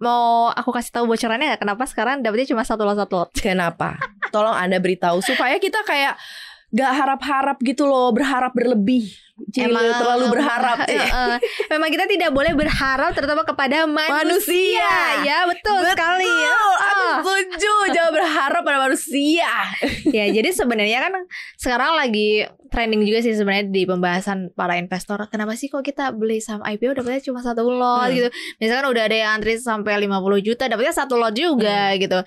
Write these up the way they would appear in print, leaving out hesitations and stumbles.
Mau aku kasih tahu bocorannya nggak? Kenapa sekarang dapetnya cuma satu lot? Kenapa? Tolong Anda beritahu supaya kita kayak gak harap-harap gitu loh, berharap berlebih. Terlalu berharap. Memang kita tidak boleh berharap terutama kepada manusia. Ya betul sekali ya. Aku setuju, jangan berharap pada manusia. Ya jadi sebenarnya kan sekarang lagi trending juga sih sebenarnya di pembahasan para investor. Kenapa sih kok kita beli saham IPO dapatnya cuma satu lot gitu. Misalkan udah ada yang antri sampai 50 juta dapatnya satu lot juga gitu.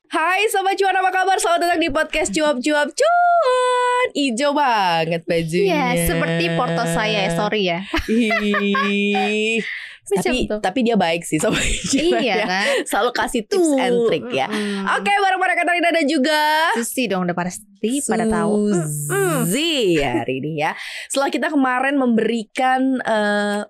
Hai Sobat Cuan, apa kabar? Selamat datang di podcast Cuap-Cuap Cuan. Ijo banget bajunya. Iya, seperti porto saya, sorry ya. Tapi dia baik sih Sobat Cuan. Iya kan? Selalu kasih tips and trick ya. Oke, bareng-bareng Katarina dan juga Susi dong, udah pasti pada tahu. Suzy hari ini ya. Setelah kita kemarin memberikan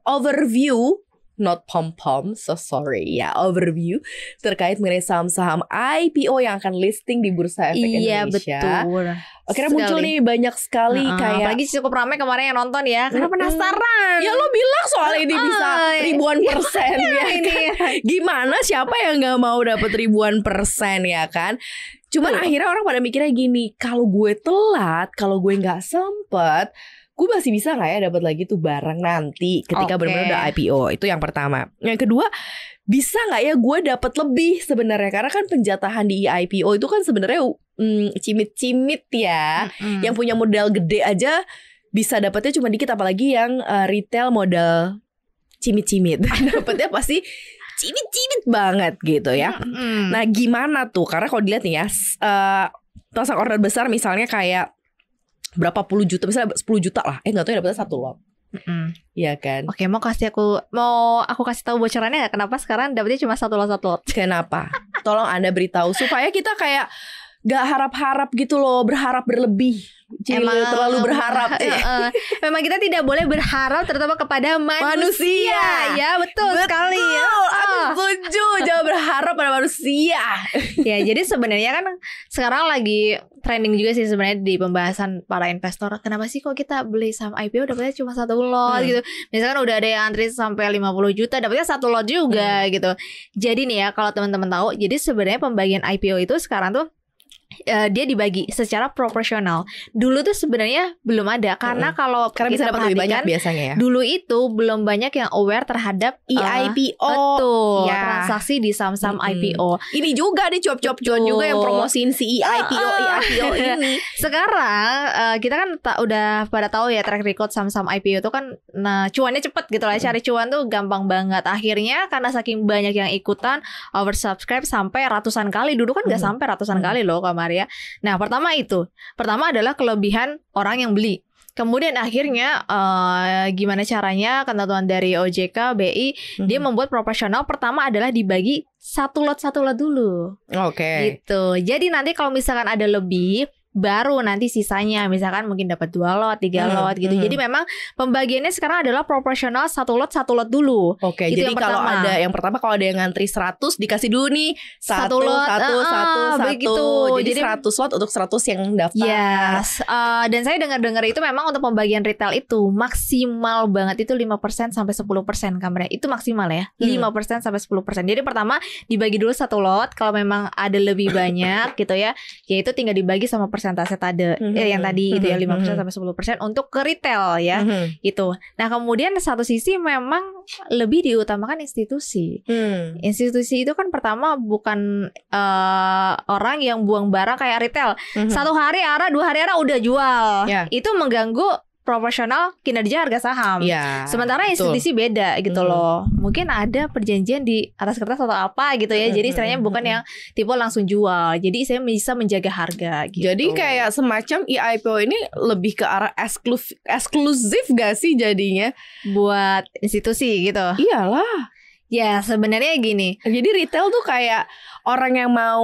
overview, not pom-pom, so sorry ya, overview terkait mengenai saham-saham IPO yang akan listing di Bursa Efek Indonesia. Iya betul. Akhirnya muncul nih banyak sekali kayak apalagi cukup ramai kemarin yang nonton ya. Karena penasaran. Ya lo bilang soal ini bisa ribuan persen ya kan? Gimana siapa yang gak mau dapet ribuan persen ya kan? Cuman akhirnya orang pada mikirnya gini, kalau gue telat, kalau gue gak sempet, gue masih bisa gak ya dapat lagi tuh barang nanti ketika benar-benar udah IPO. Itu yang pertama. Yang kedua, bisa gak ya gue dapat lebih sebenarnya, karena kan penjatahan di IPO itu kan sebenarnya cimit-cimit ya. Yang punya modal gede aja bisa dapatnya cuma dikit, apalagi yang retail modal cimit-cimit. Dapatnya pasti cimit-cimit banget gitu ya. Nah gimana tuh, karena kalau dilihat nih ya, transaksi order besar misalnya kayak berapa puluh juta, misalnya 10 juta lah, nggak tahu ya dapetnya satu lot. Iya kan. Oke, mau aku kasih tahu bocorannya nggak? Kenapa sekarang dapetnya cuma satu lot? Kenapa? Tolong Anda beritahu supaya kita kayak gak harap-harap gitu loh, berharap berlebih. Terlalu berharap. Memang kita tidak boleh berharap terutama kepada manusia. Ya betul sekali ya. Aku setuju, jangan berharap pada manusia. Ya jadi sebenarnya kan sekarang lagi trending juga sih sebenarnya di pembahasan para investor. Kenapa sih kok kita beli saham IPO dapatnya cuma satu lot gitu. Misalkan udah ada yang antri sampai 50 juta dapatnya satu lot juga gitu. Jadi nih ya, kalau teman-teman tahu, jadi sebenarnya pembagian IPO itu sekarang tuh dia dibagi secara proporsional. Dulu tuh sebenarnya belum ada, karena kalau karena bisa dapat lebih banyak biasanya ya. Dulu itu belum banyak yang aware terhadap IPO. Betul, transaksi di saham-saham IPO. Ini juga nih cuap-cuap cuan juga yang promosiin si IPO ini. Sekarang kita kan udah pada tahu ya track record saham-saham IPO itu kan, nah cuannya cepet gitu lah. Cari cuan tuh gampang banget. Akhirnya karena saking banyak yang ikutan, oversubscribe sampai ratusan kali. Dulu kan nggak sampai ratusan kali loh Maria. Nah pertama adalah kelebihan orang yang beli. Kemudian akhirnya gimana caranya, ketentuan dari OJK, BI, dia membuat proporsional. Pertama adalah dibagi satu lot dulu. Oke. Gitu. Jadi nanti kalau misalkan ada lebih, baru nanti sisanya misalkan mungkin dapat 2 lot, 3 lot gitu. Jadi memang pembagiannya sekarang adalah proporsional satu lot dulu. Oke, jadi kalau ada yang pertama, kalau ada yang ngantri 100 dikasih dulu nih satu begitu. Jadi 100 lot untuk 100 yang daftar. Yes. Dan saya dengar itu memang untuk pembagian retail itu maksimal banget itu 5% sampai 10% kamarnya. Itu maksimal ya. 5% sampai 10%. Jadi pertama dibagi dulu satu lot, kalau memang ada lebih banyak gitu ya, yaitu tinggal dibagi sama persentase yang tadi itu ya 5% sampai 10% untuk ke retail ya. Itu. Nah, kemudian satu sisi memang lebih diutamakan institusi. Institusi itu kan pertama bukan orang yang buang barang kayak retail. 1 hari arah, 2 hari arah udah jual. Itu mengganggu proporsional kinerja harga saham. Sementara institusi beda gitu loh. Mungkin ada perjanjian di atas kertas atau apa gitu ya. Jadi istilahnya bukan yang tipe langsung jual. Jadi saya bisa menjaga harga gitu. Jadi kayak semacam IPO ini lebih ke arah eksklusif gak sih jadinya buat institusi gitu? Iyalah. Ya sebenarnya gini. Jadi retail tuh kayak orang yang mau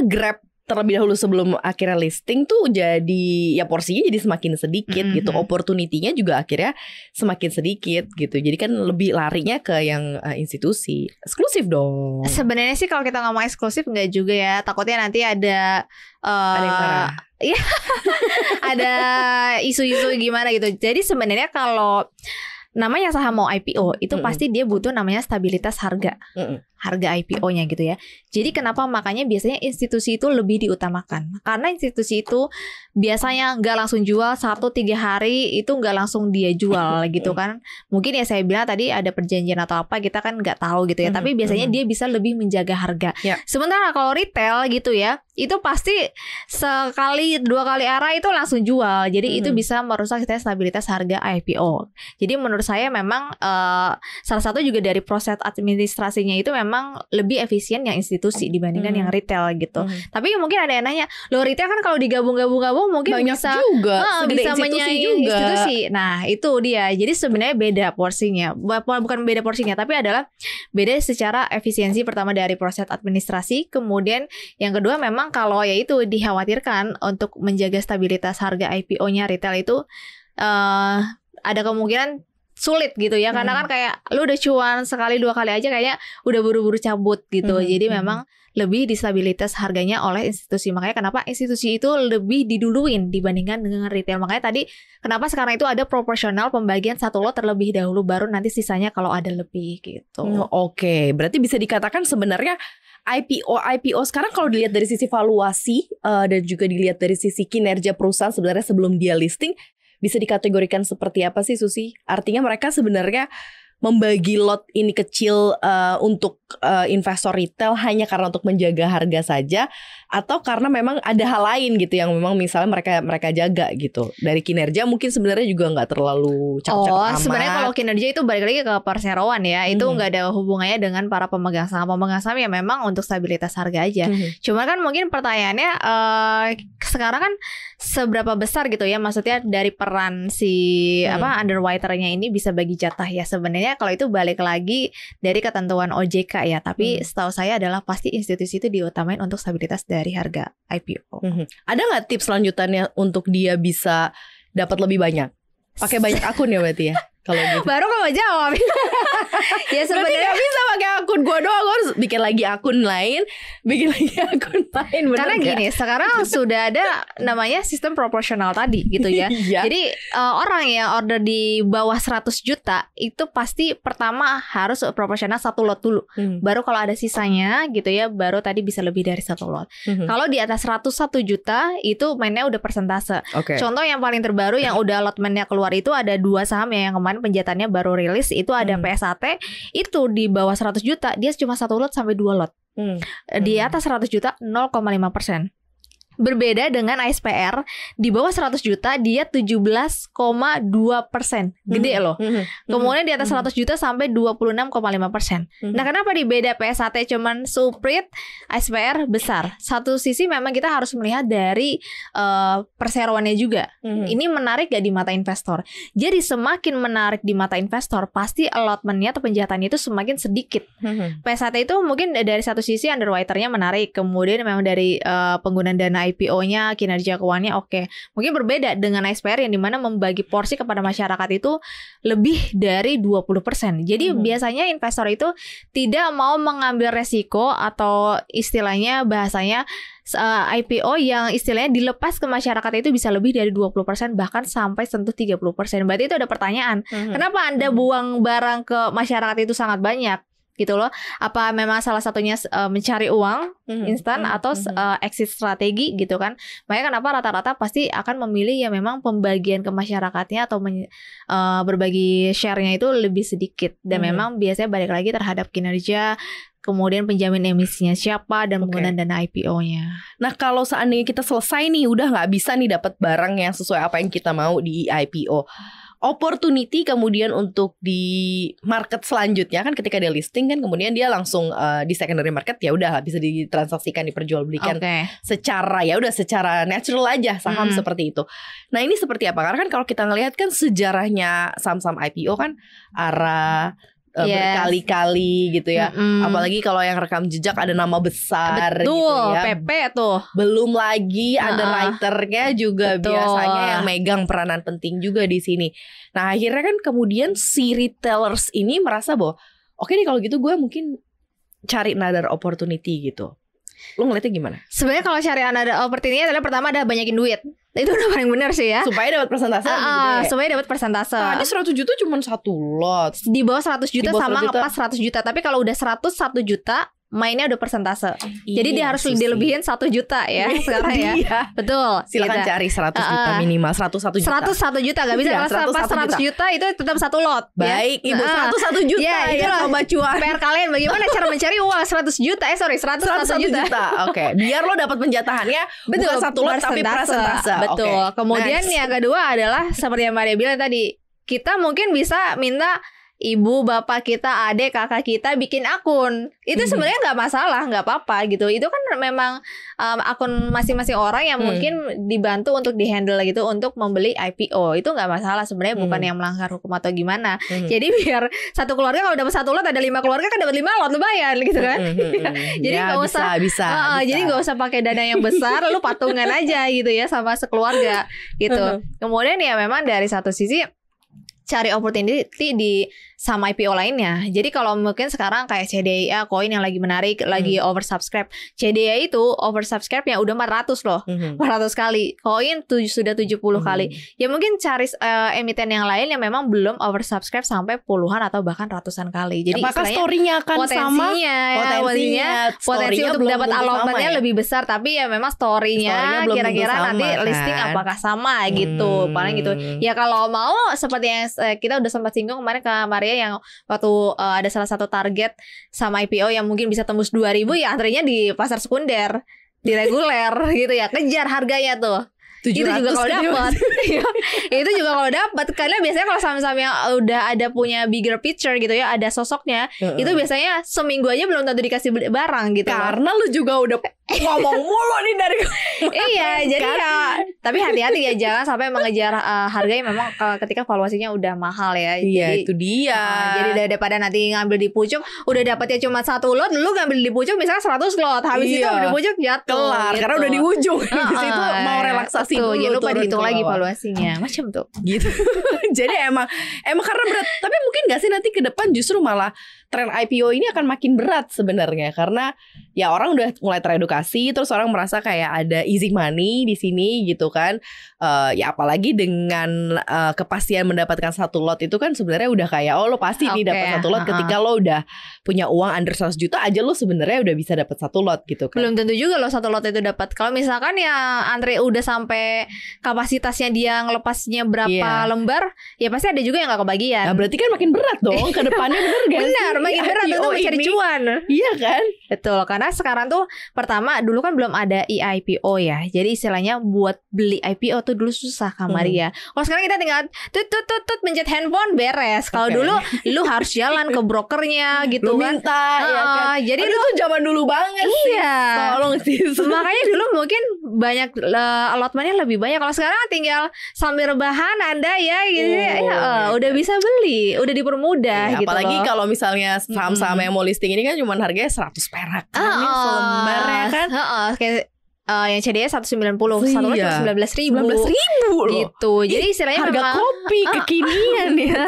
grab terlebih dahulu sebelum akhirnya listing tuh jadi ya porsinya jadi semakin sedikit gitu, opportunity-nya juga akhirnya semakin sedikit gitu. Jadi kan lebih larinya ke yang institusi eksklusif dong. Sebenarnya sih kalau kita ngomong eksklusif nggak juga ya, takutnya nanti ada yang marah. Ya, ada isu-isu gimana gitu. Jadi sebenarnya kalau namanya saham mau IPO itu pasti dia butuh namanya stabilitas harga. Harga IPO-nya gitu ya. Jadi kenapa makanya biasanya institusi itu lebih diutamakan. Karena institusi itu biasanya nggak langsung jual 1-3 hari itu nggak langsung dia jual gitu kan. Mungkin ya saya bilang tadi ada perjanjian atau apa kita kan nggak tahu gitu ya. Tapi biasanya dia bisa lebih menjaga harga. Sementara kalau retail gitu ya, itu pasti sekali 2 kali arah itu langsung jual. Jadi itu bisa merusak stabilitas harga IPO. Jadi menurut saya memang salah satu juga dari proses administrasinya itu memang lebih efisien yang institusi dibandingkan yang retail gitu. Tapi mungkin ada yang nanya, loh retail kan kalau digabung-gabung mungkin banyak bisa juga, bisa menyaingi institusi. Nah itu dia. Jadi sebenarnya beda porsinya. Bukan beda porsinya, tapi adalah beda secara efisiensi. Pertama dari proses administrasi, kemudian yang kedua memang kalau yaitu dikhawatirkan untuk menjaga stabilitas harga IPO-nya retail itu ada kemungkinan sulit gitu ya, karena kan kayak lu udah cuan sekali 2 kali aja kayaknya udah buru-buru cabut gitu. Jadi memang lebih distabilitas harganya oleh institusi. Makanya kenapa institusi itu lebih diduluin dibandingkan dengan retail. Makanya tadi kenapa sekarang itu ada proporsional pembagian satu lot terlebih dahulu, baru nanti sisanya kalau ada lebih gitu. Oke, berarti bisa dikatakan sebenarnya IPO sekarang kalau dilihat dari sisi valuasi dan juga dilihat dari sisi kinerja perusahaan sebenarnya sebelum dia listing, bisa dikategorikan seperti apa sih Susi? Artinya mereka sebenarnya membagi lot ini kecil untuk investor retail hanya karena untuk menjaga harga saja, atau karena memang ada hal lain gitu yang memang misalnya mereka jaga gitu. Dari kinerja mungkin sebenarnya juga nggak terlalu cakep amat. Sebenarnya kalau kinerja itu balik lagi ke perseroan ya, itu nggak ada hubungannya dengan para pemegang saham. Pemegang saham ya memang untuk stabilitas harga aja. Cuma kan mungkin pertanyaannya sekarang kan seberapa besar gitu ya, maksudnya dari peran si underwriter-nya ini bisa bagi jatah ya. Sebenarnya kalau itu balik lagi dari ketentuan OJK ya, tapi setahu saya adalah pasti institusi itu diutamain untuk stabilitas dari harga IPO. Ada nggak tips lanjutannya untuk dia bisa dapat lebih banyak? Pakai banyak akun ya berarti ya? Kalau gitu. Baru kamu jawab. Ya sebenarnya gak bisa pakai akun gue doang, gue harus bikin lagi akun lain, Karena gini, sekarang sudah ada namanya sistem proporsional tadi gitu ya. Jadi orang yang order di bawah 100 juta itu pasti pertama harus proporsional 1 lot dulu. Baru kalau ada sisanya gitu ya, baru tadi bisa lebih dari 1 lot. Kalau di atas 101 juta itu mainnya udah persentase. Contoh yang paling terbaru yang udah allotmentnya keluar itu ada 2 saham ya, yang kemarin penjataannya baru rilis itu ada PSAT, itu di bawah 100 juta dia cuma 1 lot sampai 2 lot. Di atas 100 juta 0,5%. Berbeda dengan ASPR di bawah 100 juta dia 17,2%. Gede loh. Kemudian di atas 100 juta sampai 26,5%. Nah, kenapa di beda PSAT cuman suprit, ASPR besar? Satu sisi memang kita harus melihat dari perseroannya juga. Ini menarik gak di mata investor? Jadi semakin menarik di mata investor, pasti allotmentnya atau penjahatannya itu semakin sedikit. PSAT itu mungkin dari satu sisi underwriter-nya menarik, kemudian memang dari penggunaan dana IPO-nya, kinerja keuangannya oke. Mungkin berbeda dengan SPR yang dimana membagi porsi kepada masyarakat itu lebih dari 20%. Jadi biasanya investor itu tidak mau mengambil resiko atau istilahnya bahasanya IPO yang istilahnya dilepas ke masyarakat itu bisa lebih dari 20% bahkan sampai sentuh 30%. Berarti itu ada pertanyaan. Kenapa Anda buang barang ke masyarakat itu sangat banyak? Gitu loh. Apa memang salah satunya mencari uang instan atau exit strategi gitu kan. Makanya kenapa rata-rata pasti akan memilih ya memang pembagian ke masyarakatnya atau berbagi share-nya itu lebih sedikit. Dan memang biasanya balik lagi terhadap kinerja, kemudian penjamin emisinya siapa, dan penggunaan dana IPO-nya. Nah kalau seandainya kita selesai nih, udah gak bisa nih dapat barang yang sesuai apa yang kita mau di IPO, opportunity kemudian untuk di market selanjutnya kan ketika dia listing kan kemudian dia langsung di secondary market ya udah bisa ditransaksikan, diperjualbelikan secara ya udah secara natural aja saham seperti itu. Nah ini seperti apa? Karena kan kalau kita ngelihat kan sejarahnya saham-saham IPO kan arah berkali-kali gitu ya. Apalagi kalau yang rekam jejak ada nama besar Betul, gitu ya. PP tuh. Belum lagi ada writernya juga. Betul. Biasanya yang megang peranan penting juga di sini. Nah akhirnya kan kemudian si retailers ini merasa bahwa oke nih kalau gitu gue mungkin cari another opportunity gitu. Lo ngeliatnya gimana? Sebenarnya kalau cari another opportunity adalah pertama ada banyakin duit. Itu udah paling benar sih ya. Supaya dapat persentase lebih gede. Supaya dapat persentase. Tadi 100 juta cuma satu lot. Di bawah 100 juta Di bawah sama 100 juta. ngepas 100 juta. Tapi kalau udah 101 juta mainnya udah persentase. Jadi dia harus dilebihin 1 juta ya sekarang ya. Iya. Betul. Silakan gitu. cari 100 juta minimal 101 juta. 101 juta gak bisa. Iya, Kalau pas 100 juta itu tetap satu lot. Baik Ibu 101 juta ya, ya Sobat Cuan. PR kalian bagaimana cara mencari uang 100 juta 101 juta. Oke, biar lo dapat penjatahannya bukan satu lot tapi persentase. Betul. Oke. Kemudian Next. yang kedua adalah seperti yang Maria bilang tadi, kita mungkin bisa minta ibu, bapak kita, adik, kakak kita bikin akun. Itu sebenarnya nggak masalah, nggak apa-apa gitu. Itu kan memang akun masing-masing orang yang mungkin dibantu untuk dihandle gitu untuk membeli IPO. Itu nggak masalah sebenarnya, bukan yang melanggar hukum atau gimana. Jadi biar satu keluarga kalau dapat satu lot ada 5 keluarga kan dapat 5 lot lumayan gitu kan. Jadi nggak usah bisa. Jadi nggak usah pakai dana yang besar, lu patungan aja gitu ya sama sekeluarga gitu. Kemudian ya memang dari satu sisi cari opportunity di sama IPO lainnya. Jadi kalau mungkin sekarang kayak CDIA koin yang lagi menarik, lagi oversubscribe. CDIA itu oversubscribe yang udah 400 loh. 400 kali. Koin sudah 70 kali. Ya mungkin cari emiten yang lain yang memang belum oversubscribe sampai puluhan atau bahkan ratusan kali. Jadi apakah story-nya akan sama? Potensi untuk dapat allotmentnya lebih besar, tapi ya memang story-nya kira-kira nanti kan listing apakah sama gitu. Paling gitu. Ya kalau mau seperti yang kita udah sempat singgung kemarin ke Maria yang waktu ada salah satu target sama IPO yang mungkin bisa tembus 2.000 ya antrinya di pasar sekunder, di reguler gitu ya. Kejar harganya tuh. Itu juga kalau dapat. Itu juga kalau dapat. Karena biasanya kalau saham-saham yang udah ada punya bigger picture gitu ya, ada sosoknya, itu biasanya seminggu aja belum tentu dikasih barang gitu. Karena lu juga udah ngomong mulu nih dari iya, jadi ya tapi hati-hati ya, jangan sampai mengejar harga yang memang ketika valuasinya udah mahal ya. Iya, jadi, itu dia. Jadi daripada nanti ngambil di pucuk, udah dapatnya cuma 1 lot, lu ngambil di pucuk misalnya 100 lot, habis itu di pucuk jatuh. Kelar, gitu. karena udah di ujung. Di situ mau relaksasi dulu. Jangan lupa dihitung lagi bawah. valuasinya, macam tuh. Gitu. Jadi emang karena berat. Tapi mungkin gak sih nanti ke depan justru malah tren IPO ini akan makin berat sebenarnya, karena ya orang udah mulai teredukasi, terus orang merasa kayak ada easy money di sini gitu kan. Ya apalagi dengan kepastian mendapatkan satu lot itu kan sebenarnya udah kayak lo pasti nih dapat satu lot ketika lo udah punya uang under 100 juta aja, lo sebenarnya udah bisa dapat satu lot gitu kan. Belum tentu juga lo satu lot itu dapat. Kalau misalkan ya Andre udah sampai kapasitasnya dia ngelepasnya berapa lembar, ya pasti ada juga yang gak kebagian. Nah berarti kan makin berat dong ke depannya, bener gak sih? Benar, makin berat untuk mencari cuan. Iya kan? Betul, karena sekarang tuh pertama dulu kan belum ada IPO ya. Jadi istilahnya buat beli IPO tuh dulu susah Kak Maria. Kalau sekarang kita tinggal tut pencet handphone beres. Kalau dulu lu harus jalan ke brokernya gitu lu kan. Minta, ya kan? Jadi lu tuh zaman dulu banget sih. Tolong sih. Makanya dulu mungkin banyak allotmentnya lebih banyak. Kalau sekarang tinggal sambil rebahan Anda ya gitu udah bisa beli, udah dipermudah gitu. Apalagi kalau misalnya saham-saham yang mau listing ini kan cuma harganya 100 perak selembar ya kan. Kayak yang CDI 190, satu lot cuma 19.000 loh. Gitu. Jadi istilahnya harga memang kopi kekinian ya.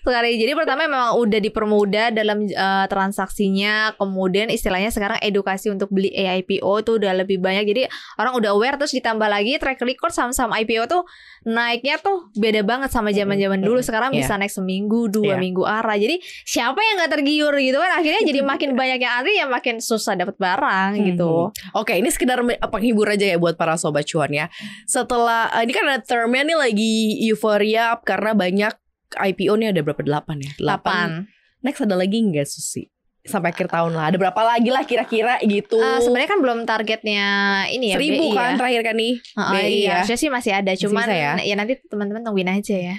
Sekali. Jadi pertama memang udah dipermudah dalam transaksinya. Kemudian istilahnya sekarang edukasi untuk beli IPO itu udah lebih banyak. Jadi orang udah aware, terus ditambah lagi track record saham-saham IPO tuh naiknya tuh beda banget sama zaman-zaman dulu. Sekarang bisa naik seminggu, 2 minggu arah. Jadi siapa yang gak tergiur gitu kan. Akhirnya jadi makin banyak yang antri, ya makin susah dapat barang gitu. Oke, ini sekedar penghibur aja ya buat para sobat cuan ya. Setelah ini kan ada termnya nih lagi euforia karena banyak IPO nih, ada berapa? 8 ya? 8. Next ada lagi nggak Susi? Sampai akhir tahun lah. Ada berapa lagi lah kira-kira gitu? Sebenarnya kan belum targetnya ini ya 1.000 BI kan ya. terakhir kan nih BI iya, harusnya sih masih ada. Cuman ya nanti teman-teman tungguin aja ya.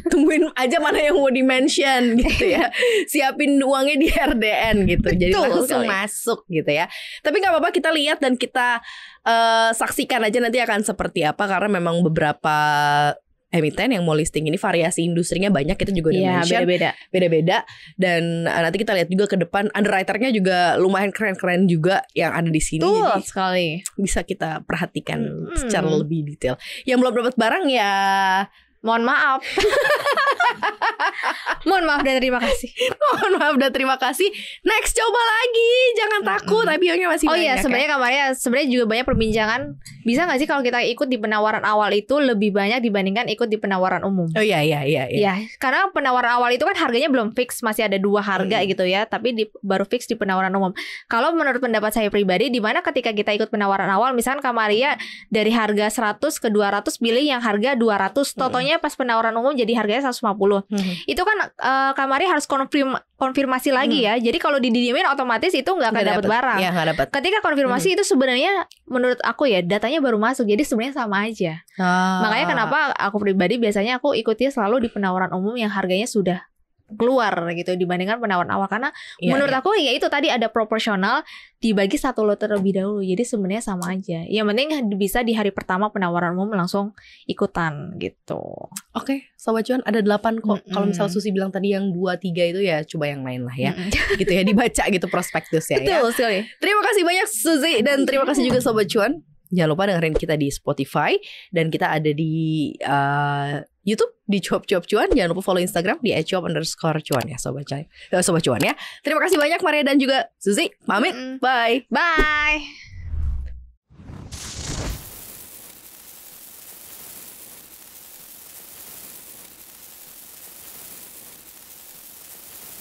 Tungguin aja mana yang mau di-mention gitu ya. Siapin uangnya di RDN gitu. Jadi langsung masuk gitu ya. Tapi gak apa-apa, kita lihat dan kita saksikan aja nanti akan seperti apa. Karena memang beberapa emiten yang mau listing ini variasi industrinya banyak, kita juga udah mention beda-beda. Dan nanti kita lihat juga ke depan underwriternya juga lumayan keren-keren juga yang ada di sini. Betul jadi sekali. bisa kita perhatikan secara lebih detail. Yang belum dapat barang ya mohon maaf. Mohon maaf dan terima kasih. Mohon maaf dan terima kasih. Next, coba lagi, jangan takut. IPO-nya masih banyak. Oh iya, sebenarnya kamarnya sebenarnya juga banyak perbincangan. Bisa nggak sih kalau kita ikut di penawaran awal itu lebih banyak dibandingkan ikut di penawaran umum? Oh iya. Ya, karena penawaran awal itu kan harganya belum fix, masih ada 2 harga gitu ya. Tapi baru fix di penawaran umum. Kalau menurut pendapat saya pribadi, di mana ketika kita ikut penawaran awal, misalkan Kamaria dari harga 100 ke 200 pilih yang harga 200, totonya pas penawaran umum jadi harganya 150. Itu kan Kamaria harus konfirmasi lagi ya. Jadi kalau didiemin otomatis itu nggak akan dapat barang. Ya, nggak dapat. Ketika konfirmasi itu sebenarnya menurut aku ya datanya baru masuk. Jadi sebenarnya sama aja. Makanya kenapa aku pribadi biasanya aku ikutnya selalu di penawaran umum yang harganya sudah keluar gitu dibandingkan penawaran awal, karena menurut aku ya itu tadi ada proporsional dibagi 1 lot terlebih dahulu, jadi sebenarnya sama aja. Yang penting bisa di hari pertama penawaran umum langsung ikutan gitu. Oke, Sobat Cuan ada 8 kok. Kalau misal Susi bilang tadi yang 2, 3 itu ya coba yang lain lah ya. Gitu ya, dibaca gitu prospektusnya. Betul sekali. Terima kasih banyak Susi dan terima kasih juga Sobat Cuan. Jangan lupa dengerin kita di Spotify dan kita ada di YouTube di Cuap-Cuap Cuan. Jangan lupa follow Instagram di @cuap_cuan ya Sobat Cuan ya. Terima kasih banyak Maria dan juga Susi. Pamit. Bye.